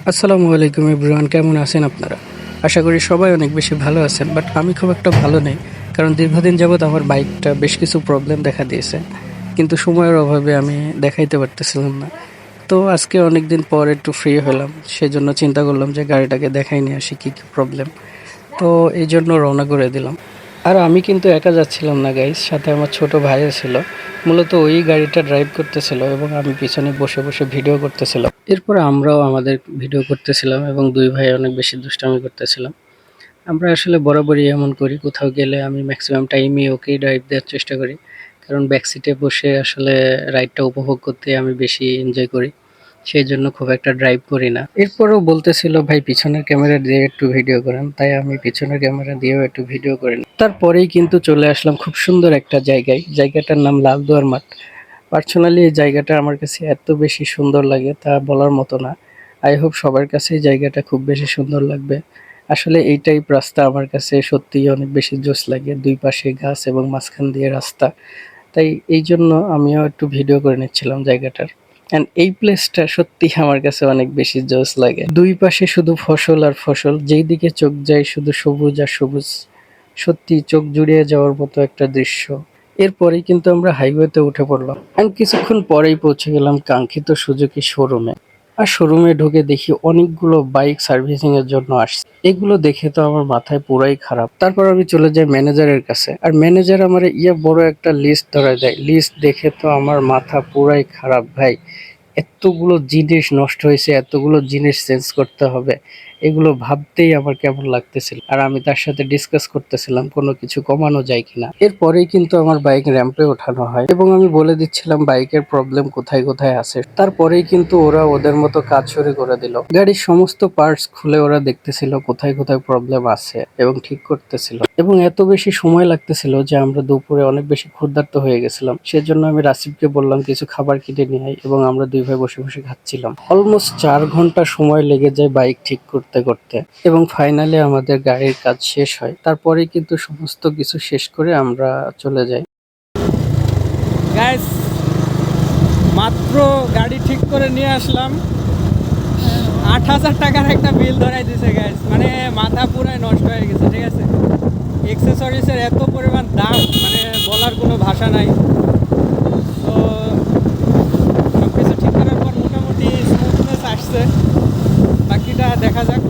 আসসালামু আলাইকুম এভরিওয়ান, কেমন আছেন আপনারা? আশা করি সবাই অনেক বেশি ভালো আছেন, বাট আমি খুব একটা ভালো নেই। কারণ দীর্ঘদিন যাবৎ আমার বাইকটা বেশ কিছু প্রবলেম দেখা দিয়েছে, কিন্তু সময়ের অভাবে আমি দেখাইতে পারতেছিলাম না। তো আজকে অনেক দিন পর একটু ফ্রি হলাম, সেজন্য চিন্তা করলাম যে গাড়িটাকে দেখাই নিয়ে আসি কী কী প্রবলেম। তো এই জন্য রওনা করে দিলাম। আর আমি কিন্তু একা যাচ্ছিলাম না গাইস, সাথে আমার ছোট ভাইও ছিল। মূলত ওই গাড়িটা ড্রাইভ করতেছিল এবং আমি পিছনে বসে বসে ভিডিও করতেছিলাম। এরপর আমরাও আমাদের ভিডিও করতেছিলাম এবং দুই ভাই অনেক বেশি দুষ্টামি করতেছিলাম। আমরা আসলে বরাবরই এমন করি, কোথাও গেলে আমি ম্যাক্সিমাম টাইমই ওকেই ড্রাইভ দেওয়ার চেষ্টা করি। কারণ ব্যাক সিটে বসে আসলে রাইডটা উপভোগ করতে আমি বেশি এনজয় করি। সেই জন্য খুব একটা ড্রাইভ করি না। এরপরও বলতেছিল ভাই পিছনের ক্যামেরা দিয়ে একটু ভিডিও করেন, তাই আমি পিছনের ক্যামেরা দিয়েও একটু ভিডিও করে নিই। তারপরেই কিন্তু চলে আসলাম খুব সুন্দর একটা জায়গায়, জায়গাটার নাম লালদুয়ার মাঠ। পার্সোনালি এই জায়গাটা আমার কাছে এত বেশি সুন্দর লাগে তা বলার মতো না। আই হোপ সবার কাছে এই জায়গাটা খুব বেশি সুন্দর লাগবে। আসলে এই টাইপ রাস্তা আমার কাছে সত্যিই অনেক বেশি জোশ লাগে, দুই পাশে গাছ এবং মাঝখান দিয়ে রাস্তা। তাই এই জন্য আমিও একটু ভিডিও করে নিচ্ছিলাম জায়গাটার। অ্যান্ড এই প্লেসটা সত্যিই আমার কাছে অনেক বেশি জোশ লাগে। দুই পাশে শুধু ফসল আর ফসল, যেই দিকে চোখ যায় শুধু সবুজ আর সবুজ। সত্যি চোখ জুড়িয়ে যাওয়ার মতো একটা দৃশ্য। এরপরেই কিন্তু আমরা হাইওয়েতে উঠে পড়লাম অ্যান্ড কিছুক্ষণ পরেই পৌঁছে গেলাম কাঙ্ক্ষিত সুজুকি শোরুমে। আর শোরুমে ঢুকে দেখি অনেকগুলো বাইক সার্ভিসিং এর জন্য আসছে। এগুলো দেখে তো আমার মাথায় পুরাই খারাপ। তারপর আমি চলে যাই ম্যানেজারের কাছে, আর ম্যানেজার আমার বড় একটা লিস্ট ধরে দেয়। লিস্ট দেখে তো আমার মাথা পুরাই খারাপ ভাই। এতগুলো জিনিস নষ্ট হয়েছে, এতগুলো জিনিস চেঞ্জ করতে হবে, এগুলো ভাবতেই আমার কেমন লাগতেছিল। আর আমি তার সাথে ডিসকাস করতেছিলাম কোনো কিছু কমানো যায় কিনা। এরপরেই কিন্তু আমার বাইক র্যাম্পে ওঠানো হয় এবং আমি বলে দিচ্ছিলাম বাইকের প্রবলেম কোথায় কোথায় আছে। তারপরেই কিন্তু ওরা ওদের মতো কাজ শুরু করে দিল। গাড়ির সমস্ত পার্টস খুলে ওরা দেখতেছিল কোথায় কোথায় প্রবলেম আছে এবং ঠিক করতেছিল। এবং এত বেশি সময় লাগতেছিল যে আমরা দুপুরে অনেক বেশি ক্ষুধার্ত হয়ে গেছিলাম। সেজন্য আমি রাসিবকে বললাম কিছু খাবার কিনে নিয়ে আয়, এবং আমরা দুই ভাই বসে বসে খাচ্ছিলাম। অলমোস্ট 4 ঘন্টা সময় লেগে যায় বাইক ঠিক করতে করতে, এবং ফাইনালি আমাদের গাড়ির কাজ শেষ হয়। তারপরে কিন্তু সমস্ত কিছু শেষ করে আমরা চলে যাই। গাইস, মাত্র গাড়ি ঠিক করে নিয়ে আসলাম, 8,000 টাকার একটা বিল ধরাই দিছে গাইস। মানে মাথা পুরাই নষ্ট হয়ে গেছে। ঠিক আছে, এক্সেসরিজের এত পরিমাণ দাম, মানে বলার কোনো ভাষা নাই। তো সব কিছু ঠিক করার পর মোটামুটি স্মুথনেস আসছে, বাকিটা দেখা যাক।